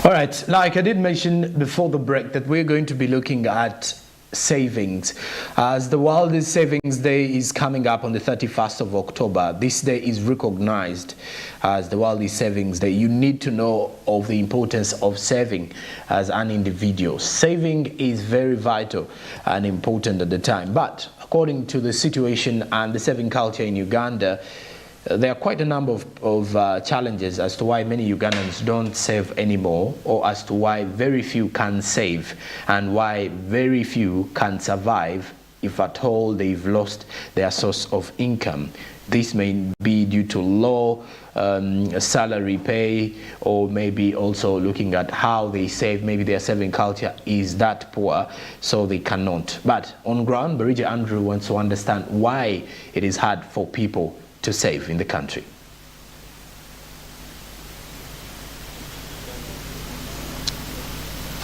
All right, like I did mention before the break that we're going to be looking at savings. As the World Savings Day is coming up on the 31st of October, this day is recognized as the World Savings Day. You need to know of the importance of saving as an individual. Saving is very vital and important at the time, but according to the situation and the saving culture in Uganda, there are quite a number of challenges as to why many Ugandans don't save anymore, or as to why very few can save and why very few can survive if at all they've lost their source of income. This may be due to low salary pay, or maybe also looking at how they save. Maybe their saving culture is that poor, so they cannot. But on ground, Barija Andrew wants to understand why it is hard for people to save in the country.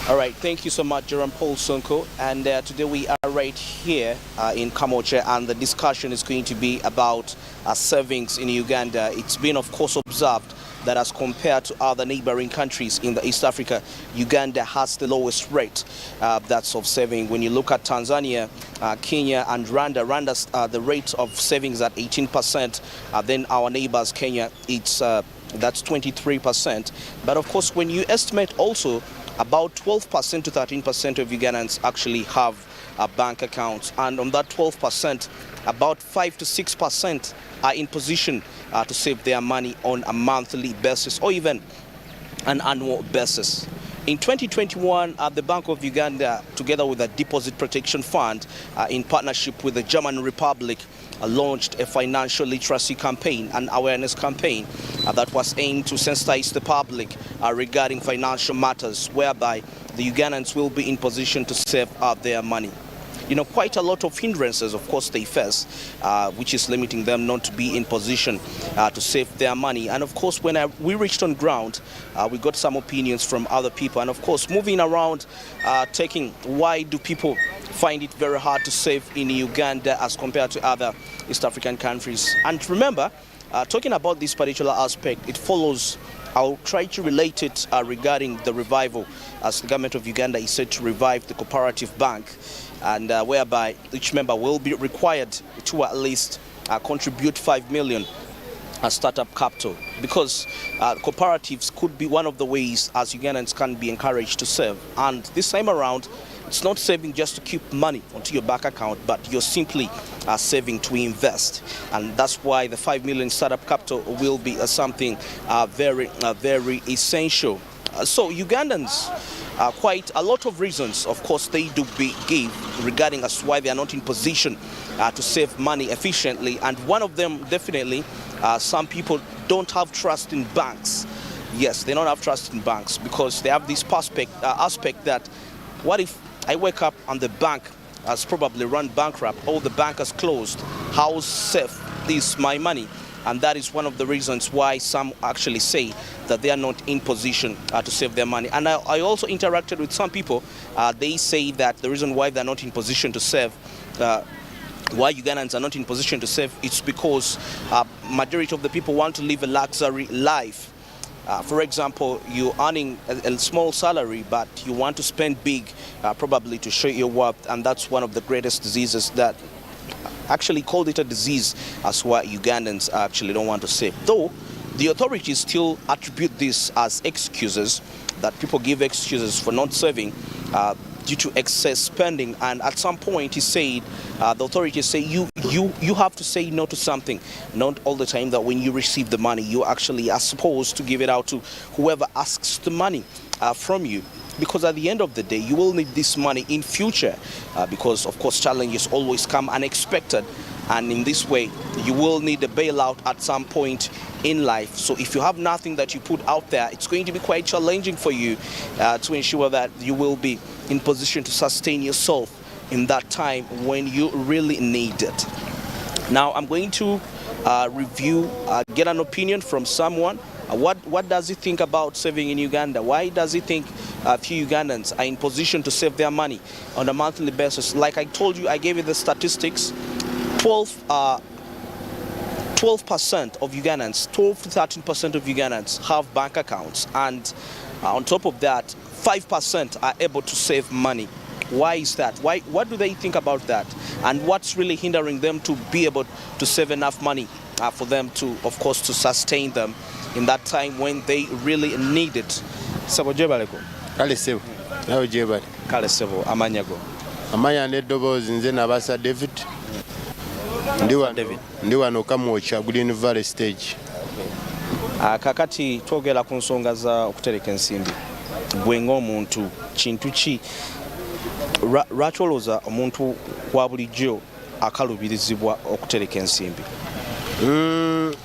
All right, thank you so much, Jerome Paul Sonko. And today we are right here in Kamwookya, and the discussion is going to be about savings in Uganda. It's been, of course, observed that as compared to other neighboring countries in the East Africa, Uganda has the lowest rate that's of saving. When you look at Tanzania, Kenya and Rwanda's the rate of savings at 18%. Then our neighbors, Kenya, it's that's 23%. But of course, when you estimate also, about 12% to 13% of Ugandans actually have bank accounts, and on that 12%, about 5 to 6% are in position to save their money on a monthly basis or even an annual basis. In 2021, the Bank of Uganda, together with the Deposit Protection Fund, in partnership with the German Republic, launched a financial literacy campaign, an awareness campaign that was aimed to sensitize the public regarding financial matters, whereby the Ugandans will be in position to save their money. You know, quite a lot of hindrances, of course, they face, which is limiting them not to be in position to save their money. And of course, when we reached on ground, we got some opinions from other people. And of course, moving around, taking why do people find it very hard to save in Uganda as compared to other East African countries. And remember, talking about this particular aspect, it follows, I'll try to relate it regarding the revival, as the government of Uganda is set to revive the cooperative bank, and whereby each member will be required to at least contribute 5 million as startup capital, because cooperatives could be one of the ways as Ugandans can be encouraged to save. And this time around, it's not saving just to keep money onto your bank account, but you're simply saving to invest. And that's why the 5 million startup capital will be something very essential. So Ugandans, quite a lot of reasons, of course, they do give regarding as to why they are not in position to save money efficiently. And one of them, definitely, some people don't have trust in banks. Yes, they don't have trust in banks because they have this aspect that, what if I wake up and the bank has probably run bankrupt, or the bank has closed? How safe is my money? And that is one of the reasons why some actually say that they are not in position to save their money. And I also interacted with some people. They say that the reason why they're not in position to save, why Ugandans are not in position to save, it's because majority of the people want to live a luxury life. For example, you're earning a small salary, but you want to spend big, probably to show your worth, and that's one of the greatest diseases that actually called it a disease, as why Ugandans actually don't want to save. Though the authorities still attribute this as excuses, that people give excuses for not saving due to excess spending. And at some point, he said, the authorities say you have to say no to something. Not all the time that when you receive the money, you actually are supposed to give it out to whoever asks the money from you. Because at the end of the day, you will need this money in future, because of course challenges always come unexpected, and in this way you will need a bailout at some point in life. So if you have nothing that you put out there, it's going to be quite challenging for you to ensure that you will be in position to sustain yourself in that time when you really need it. Now I'm going to get an opinion from someone. What does he think about saving in Uganda? Why does he think few Ugandans are in position to save their money on a monthly basis? Like I told you, I gave you the statistics. 12% of Ugandans, 12 to 13% of Ugandans have bank accounts, and On top of that, 5% are able to save money. Why is that? What do they think about that? And what's really hindering them to be able to save enough money for them to, of course, to sustain them in that time when they really need it? Sabo jebaleko. Kale sebo. Nawe jebale. Kale sebo amanyago. Amanya ne dobozi nze nabasa David. Ndi wano Kamwookya Green Valley stage. Kakati twogera ku nsonga za okutereka ensimbi. Gwe ng'omuntu kintu ki lwaki olowooza omuntu wa bulijjo akalubirizibwa okutereka ensimbi?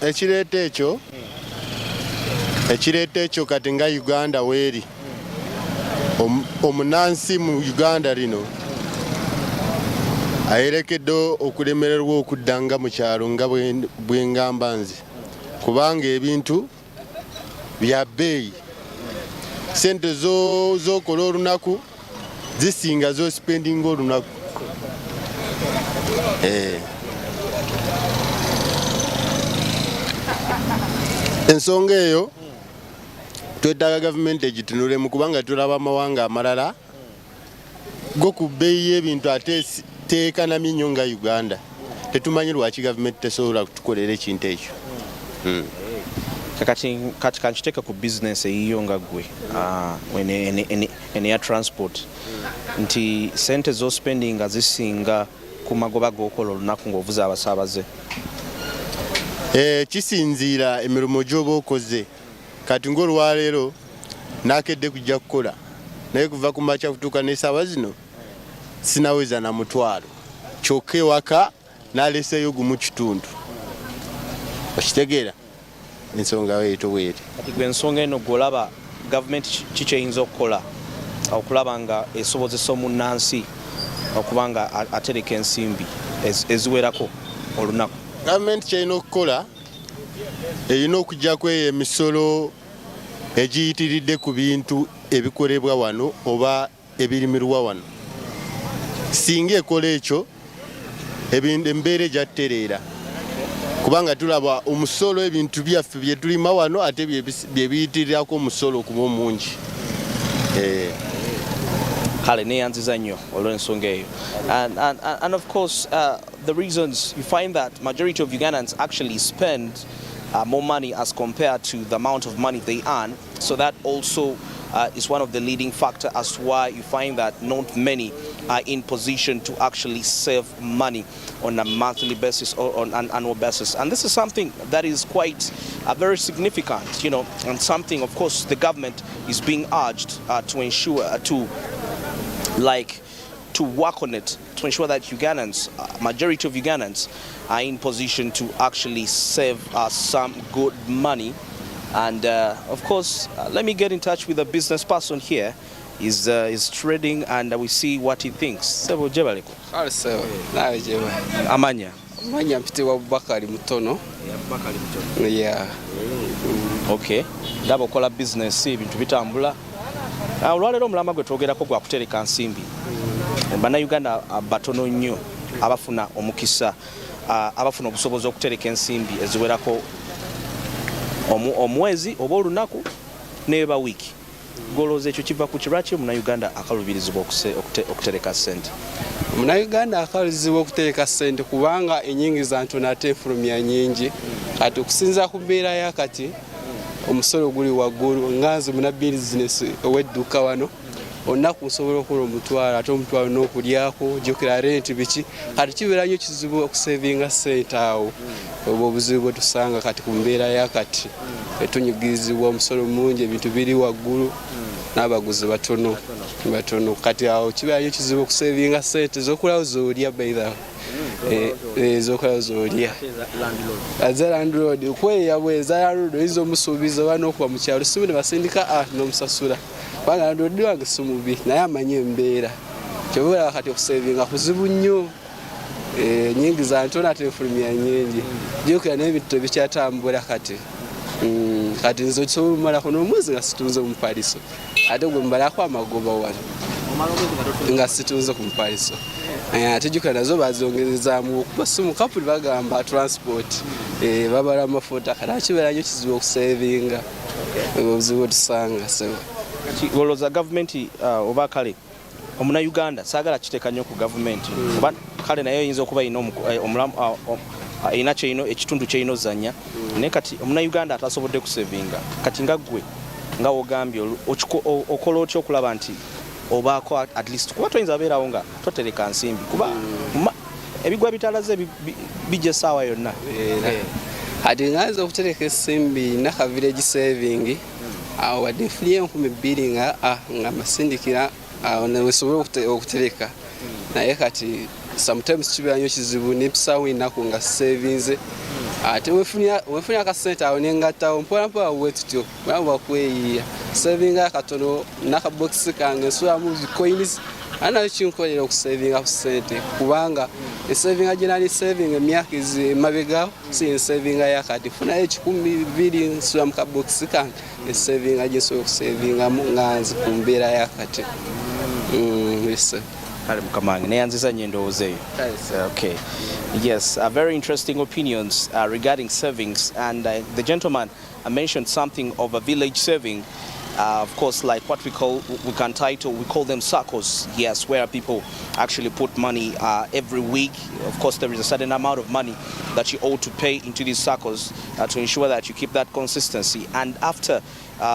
Ekireeta ekyo kati nga Uganda weeri omunansi mu Uganda lino ayerekedde okulemererwa okuddanga mu kyalo nga bwe ngamba nze kubanga ebintu bya bbeeyi, sente z'okola olunaku zisinga z'osipendinga olunaku. Ensonga eyo twetaaga gavumenti egitunulemu kubanga tulaba amawanga amalala go ku bbeeyi y'ebintu ate teekanamye nnyo nga Uganda. Tetumanyi lwaki gavumenti tesobola kutukolera ekintu ekyo. Kati kankiteeka ku bizinesi eyiyo nga ggwe eya transport nti sente z'ospendinga zisinga ku magoba g'okola olunaku ng'ovuza abasaabaze. Kisinziira emirimu gy'oba okoze. Kati ng'olwaleero naakedde kujja kukola naye kuva ku makya kutuuka n'essaawa zino sinaweza na mutwalo kyokka ewaka n'aleseeyo gumu kitundu. Okitegeera ensonga weeto bweri. Kati gwe ensonga eno gw'olaba gavumenti ki kyeyinza okukola okulaba nga esobozesa omunnansi okuba nga atereka ensimbi eziwerako olunaku? Gavumenti kyerina okukola erina okuggyako eyo emisolo egiyitiridde ku bintu ebikolebwa wano oba ebirimirwa wano. Singa ekola ekyo embeera ejattereera kubanga tulaba omusolo ebintu byaffe bye tulima wano ate bye biyitirirako omusolo okuba omungi. Kale neyanziza nnyo olw'ensonga eyo. And of course the reasons you find that majority of Ugandans actually spend more money as compared to the amount of money they earn, so that also is one of the leading factors as to why you find that not many are in position to actually save money on a monthly basis or on an annual basis. And this is something that is quite very significant, you know, and something, of course, the government is being urged to ensure, to work on it, to ensure that Ugandans, majority of Ugandans, are in position to actually save some good money. And of course, let me get in touch with a business person here. He's trading, and we see what he thinks. Sebo jebaliko. Also, nawe jeba. Amanya. Amanya mpite wa Bakari Mutono. Bakari Mutono. Yeah. Okay. Dabo kola business ebintu bitambula. Olwaleero omulama gwe twogerako gwa kutereka nsimbi. Bannayuganda batono nnyo abafuna omukisa, abafuna obusobozi okutereka ensimbi eziwerako omwezi oba olunaku neba wiiki. Golooza ekyo kiva ku kirwaki omunnayuganda akalubirizibwa okutereka ssente? Omunnayuganda akalubirizibwa okutereka ssente kubanga enyingiza ntono ate enfulumya nyingi. Kati okusinza ku mbeera yakati omusolo guli waggulu, nganze muna bizinesi ow'edduuka wano olunaku nsobola okukola omutwalo ate omutwalo n'okulyako jjukira renti biki. Kati kibeera nnyo kizibu okusevinga ssente awo. Obwo obuzibu bwe tusanga kati ku mbeera yakati etunyigirizibwa omusolo mungi, ebintu biri waggulu n'abaguzi batono. Kati awo kibeera nnyo kizibu okusevinga ssente z'okulawo z'olya baitha z'okulawo z'olya za landlord kweya bwe za landlord oyinza omusuubiza oba n'okuba mu kyalo simu ne basindika n'omusasula kubanga landlord wange si mubi naye amanyi embeera. Kyobola kati okusevinga kuzibu nnyo. Nyingiza ntono ate enfulumya nyingi. Jjukira n'ebintu tebikyatambula kati. Kati nze okusobola omala kuno omwezi nga situnze mu Paliso. Ate gwe mbalako amagoba wano nga situnze ku Paliso. Ate jjukira nazo bazongezezaamu okuba si mu kapuli bagamba transport. Babala amafuta kati kibeera nnyo kizibu okusevinga. Obuzibu tusanga sebo. olowooza gavumenti oba kale omuna Uganda saagala kiteeka nnyo ku gavumenti oba kale naye oyinza okuba erina ekitundu kyerina ozanya naye kati omuna Uganda atasobodde kusevinga kati nga ggwe nga wogambye okola otya okulaba nti obaako at least kuba toyinza abeerawo nga totereka nsimbi kuba ebigwa bitalaze bijja essaawa yonna kati nganza okutereka ensimbi naka village saving awo wadde nfunye 2,000 nga masindikira awo newesobole okutereka naye kati sometimes kibeera nnyo kizibu nempisawo ennaku nga savings ate wefunye akasente awo nengattawo mpolampola bwetutyo bwakweyiiya saving akatono nakabokisi kange nsulamu coins anayo kinkolera okusavinga ku sente kubanga esavinga gyenali saving emyaka emabega si ensavinga yakati funayo 1,200 nsula mu kabokisi kange esavinga gyensobola okusavingamu nga nzi ku mbeera yakati. Okay. Yes, very interesting opinions regarding savings, and the gentleman mentioned something of a village saving. Of course, like what we call them SACCOs. Yes, where people actually put money every week. Of course, there is a certain amount of money that you owe to pay into these SACCOs to ensure that you keep that consistency. And after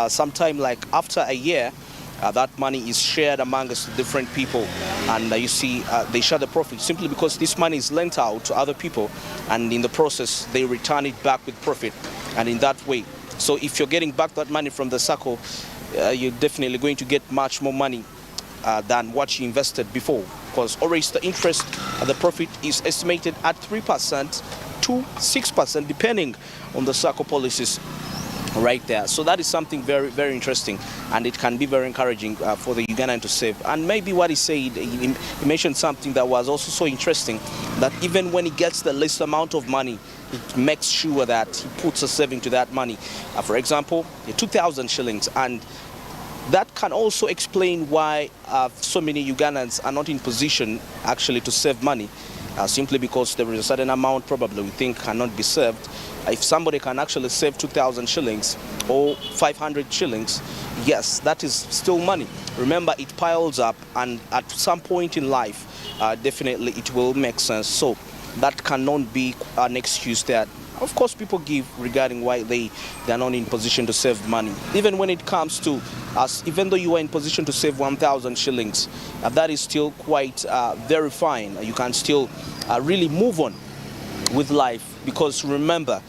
some time, like after a year, that money is shared amongst different people, and you see they share the profit simply because this money is lent out to other people, and in the process they return it back with profit, and in that way. So if you're getting back that money from the SACCO, you're definitely going to get much more money than what you invested before, because always the interest, the profit is estimated at 3% to 6% depending on the SACCO policies. Right there. So that is something very, very interesting, and it can be very encouraging for the Ugandan to save. And maybe what he said, he mentioned something that was also so interesting, that even when he gets the least amount of money, it makes sure that he puts a saving to that money. For example, 2,000 shillings, and that can also explain why so many Ugandans are not in position actually to save money, simply because there is a certain amount probably we think cannot be saved. If somebody can actually save 2,000 shillings or 500 shillings, yes, that is still money. Remember, it piles up, and at some point in life, definitely it will make sense. So that cannot be an excuse that, of course, people give regarding why they are not in position to save money. Even when it comes to us, even though you are in position to save 1,000 shillings, that is still quite very fine. You can still really move on with life, because remember,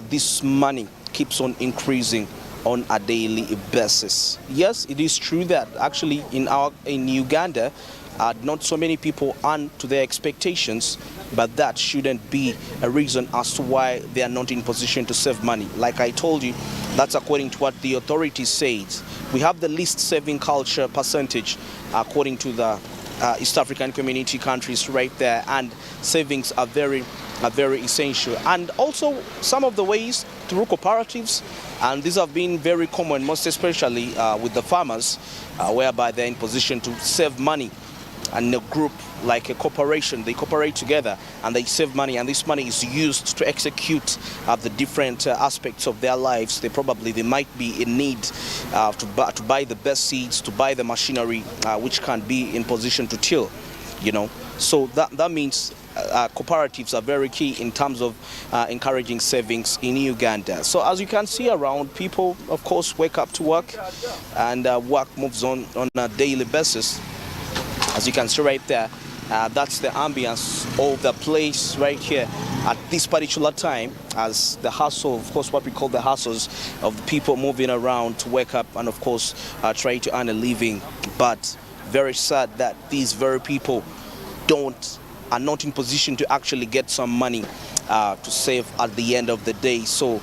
this money keeps on increasing on a daily basis. Yes, it is true that actually in Uganda, not so many people earn to their expectations, but that shouldn't be a reason as to why they are not in position to save money. Like I told you, that's according to what the authorities say. We have the least saving culture percentage according to the East African community countries right there, and savings are very essential. And also some of the ways through cooperatives, and these have been very common, most especially with the farmers, whereby they're in position to save money. And a group like a corporation, they cooperate together and they save money, and this money is used to execute the different aspects of their lives. They might be in need to buy the best seeds, to buy the machinery which can be in position to till, you know. So that means cooperatives are very key in terms of encouraging savings in Uganda. So as you can see around, people of course wake up to work, and work moves on a daily basis. As you can see right there, that's the ambience of the place right here at this particular time, as the hustle, of course, what we call the hustles of the people moving around to wake up and of course try to earn a living. But very sad that these very people are not in position to actually get some money to save at the end of the day. So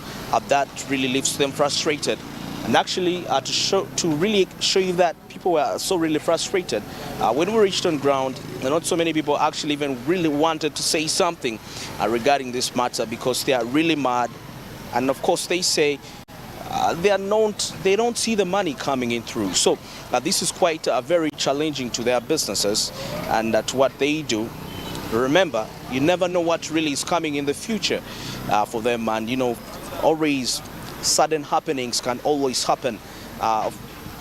that really leaves them frustrated. And actually, to really show you that people were so really frustrated, when we reached on ground, not so many people actually even really wanted to say something regarding this matter, because they are really mad. And of course, they say they don't see the money coming in through. So this is quite very challenging to their businesses and to what they do. Remember, you never know what really is coming in the future for them, and you know, always sudden happenings can always happen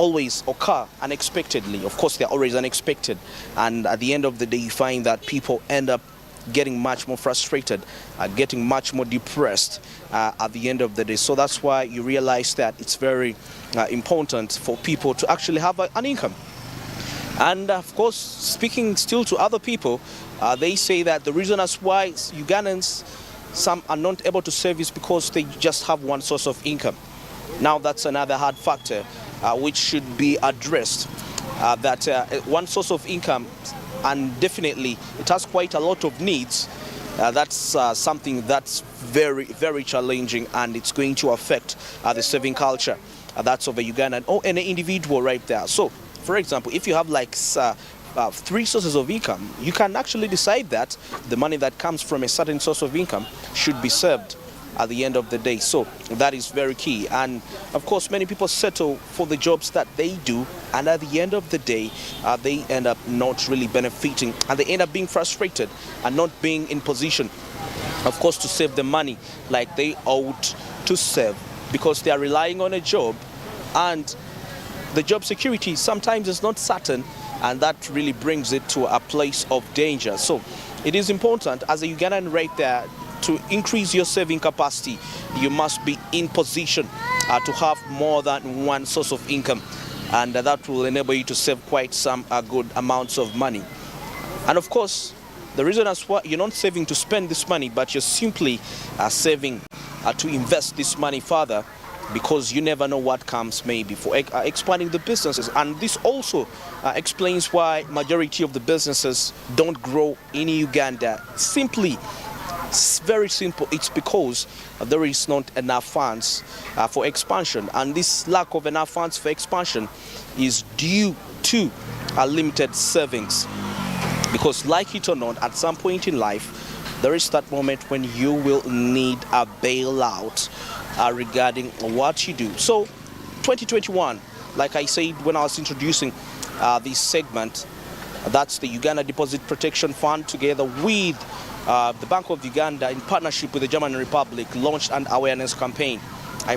always occur unexpectedly. Of course, they're always unexpected, and at the end of the day, you find that people end up getting much more frustrated, getting much more depressed at the end of the day. So that's why you realize that it's very important for people to actually have an income. And of course, speaking still to other people, they say that the reason as why Ugandans, some are not able to save is because they just have one source of income. Now that's another hard factor which should be addressed, that one source of income, and definitely it has quite a lot of needs. That's something that's very, very challenging, and it's going to affect the saving culture that's of a Ugandan or any individual right there. So, for example, if you have like 3 sources of income, you can actually decide that the money that comes from a certain source of income should be saved at the end of the day. So that is very key. And of course, many people settle for the jobs that they do, and at the end of the day, they end up not really benefiting, and they end up being frustrated and not being in position, of course, to save the money like they ought to save, because they are relying on a job, and the job security sometimes is not certain, and that really brings it to a place of danger. So it is important as a Ugandan right there to increase your saving capacity. You must be in position to have more than one source of income, and that will enable you to save quite some good amounts of money. And of course, the reason as why you're not saving to spend this money, but you're simply saving to invest this money further, because you never know what comes maybe for expanding the businesses. And this also explains why majority of the businesses don't grow in Uganda. Simply, it's very simple. It's because there is not enough funds for expansion, and this lack of enough funds for expansion is due to limited savings. Because like it or not, at some point in life, there is that moment when you will need a bailout regarding what you do. So 2021, like I said when I was introducing this segment, that's the Uganda Deposit Protection Fund, together with the Bank of Uganda, in partnership with the German Republic, launched an awareness campaign,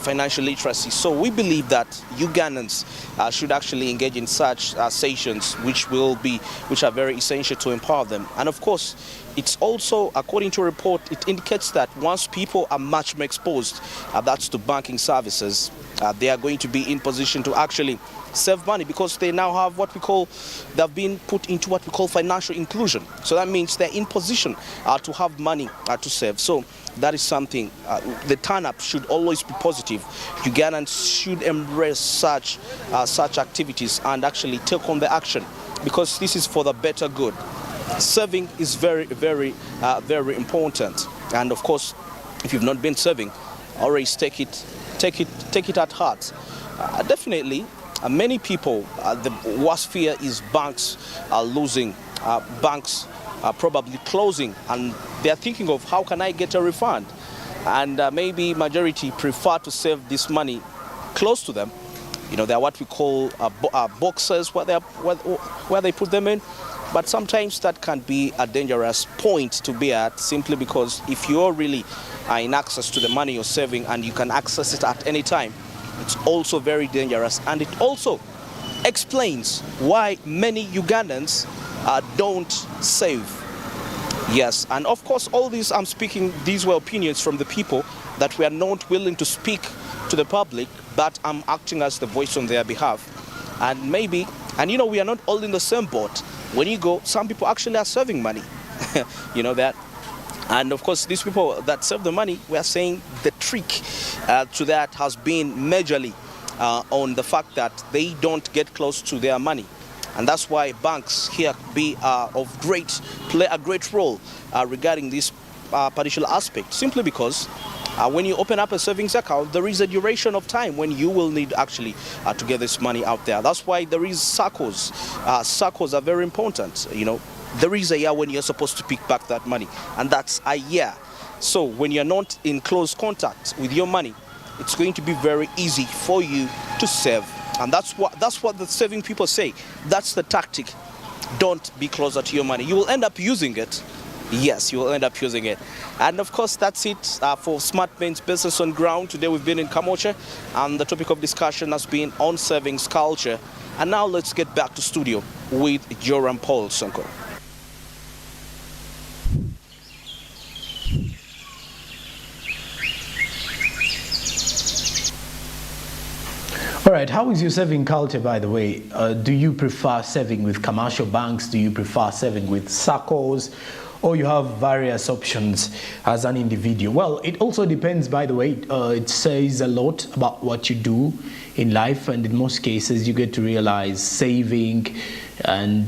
financial literacy. So we believe that Ugandans should actually engage in such sessions, which are very essential to empower them. And of course, it's also, according to a report, it indicates that once people are much more exposed, that's to banking services, they are going to be in position to actually save money, because they now have they've been put into what we call financial inclusion. So that means they're in position to have money to save. So that is something, the turn-up should always be positive. Ugandans should embrace such activities and actually take on the action, because this is for the better good. Saving is very, very, very important. And of course, if you've not been saving, always take it at heart. Definitely, many people, the worst fear is banks are losing, banks are probably closing, and they're thinking of how can I get a refund. And maybe majority prefer to save this money close to them. You know, they're what we call boxes where they put them in. But sometimes that can be a dangerous point to be at, simply because if you're really in access to the money you're saving and you can access it at any time, it's also very dangerous. And it also explains why many Ugandans don't save. Yes, and of course, all these I'm speaking, these were opinions from the people that we are not willing to speak to the public, but I'm acting as the voice on their behalf. And maybe, and you know, we are not all in the same boat. When you go, some people actually are saving money. You know that. And of course, these people that save the money, we are saying the trick to that has been majorly on the fact that they don't get close to their money. And that's why banks here play a great role regarding this particular aspect, simply because when you open up a savings account, there is a duration of time when you will need actually to get this money out there. That's why there is SACCOs. SACCOs are very important. You know, there is a year when you're supposed to pick back that money, and that's a year. So when you're not in close contact with your money, it's going to be very easy for you to save. And that's what the saving people say. That's the tactic. Don't be closer to your money. You will end up using it, Yes, you will end up using it. And of course, that's it for Smart Men's Business on Ground. Today we've been in Kamwookya, and the topic of discussion has been on savings culture. And now let's get back to studio with Joram Paul Sonko. All right, how is your saving culture, by the way? Do you prefer saving with commercial banks? Do you prefer saving with SACCOs? Or you have various options as an individual? Well, it also depends, by the way. It says a lot about what you do in life, and in most cases you get to realize saving and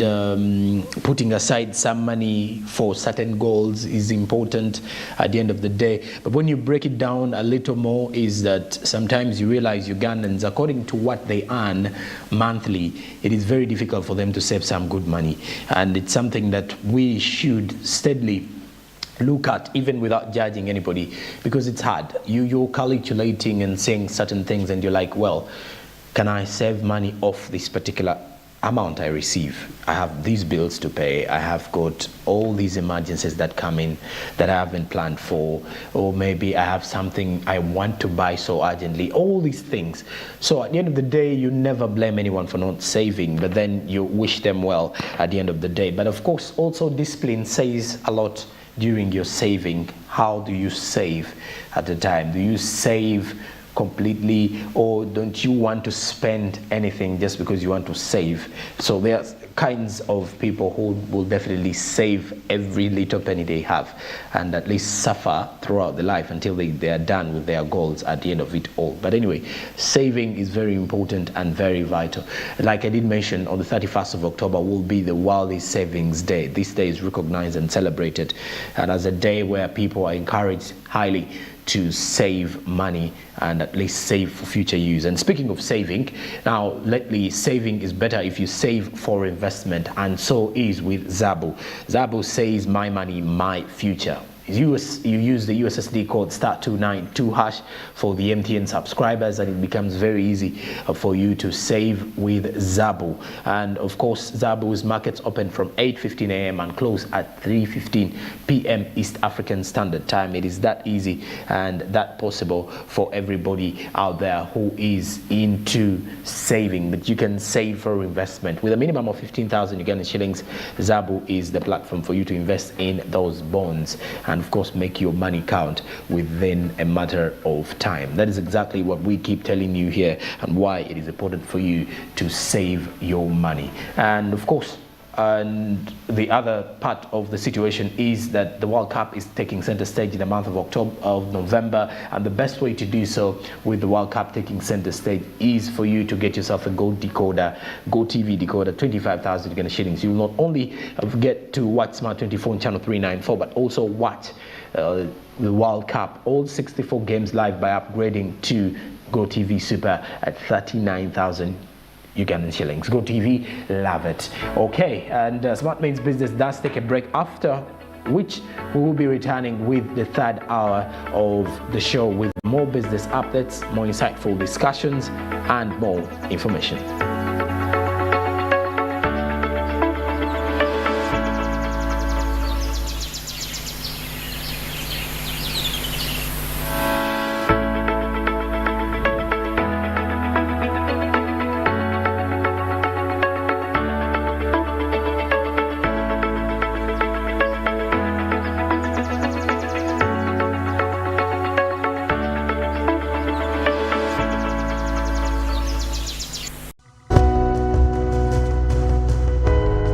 putting aside some money for certain goals is important at the end of the day. But when you break it down a little more, is that sometimes you realize Ugandans, according to what they earn monthly, it is very difficult for them to save some good money, and it's something that we should steadily look at, even without judging anybody, because it's hard. You're calculating and saying certain things, and you're like, well, can I save money off this particular amount I receive? I have these bills to pay, I have got all these emergencies that come in that I haven't planned for, or maybe I have something I want to buy so urgently, all these things. So at the end of the day, you never blame anyone for not saving, but then you wish them well at the end of the day. But of course, also discipline says a lot during your saving. How do you save at the time? Do you save completely, or don't you want to spend anything just because you want to save? So there are kinds of people who will definitely save every little penny they have and at least suffer throughout their life until they are done with their goals at the end of it all. But anyway, saving is very important and very vital. Like I did mention, on the 31st of October will be the World Savings Day. This day is recognized and celebrated, and as a day where people are encouraged highly to save money and at least save for future use. And speaking of saving, now lately saving is better if you save for investment, and so is with Zabu. Zabu says my money, my future. You use the USSD code *292# for the MTN subscribers, and it becomes very easy for you to save with Zabu. And of course, Zabu's markets open from 8:15 a.m. and close at 3:15 p.m. East African Standard Time. It is that easy and that possible for everybody out there who is into saving, that you can save for investment. With a minimum of 15,000 Ugandan shillings, Zabu is the platform for you to invest in those bonds and of course make your money count within a matter of time. That is exactly what we keep telling you here, and why it is important for you to save your money. And of course, and the other part of the situation is that the World Cup is taking center stage in the month of November, and the best way to do so with the World Cup taking center stage is for you to get yourself a Go decoder, Go TV decoder, 25,000 shillings. You will not only get to watch Smart 24 on channel 394, but also watch the World Cup, all 64 games live by upgrading to Go TV Super at 39,000 Ugandan shillings. Go TV, love it. Okay, and Smart Men's Business does take a break, after which we will be returning with the third hour of the show with more business updates, more insightful discussions, and more information.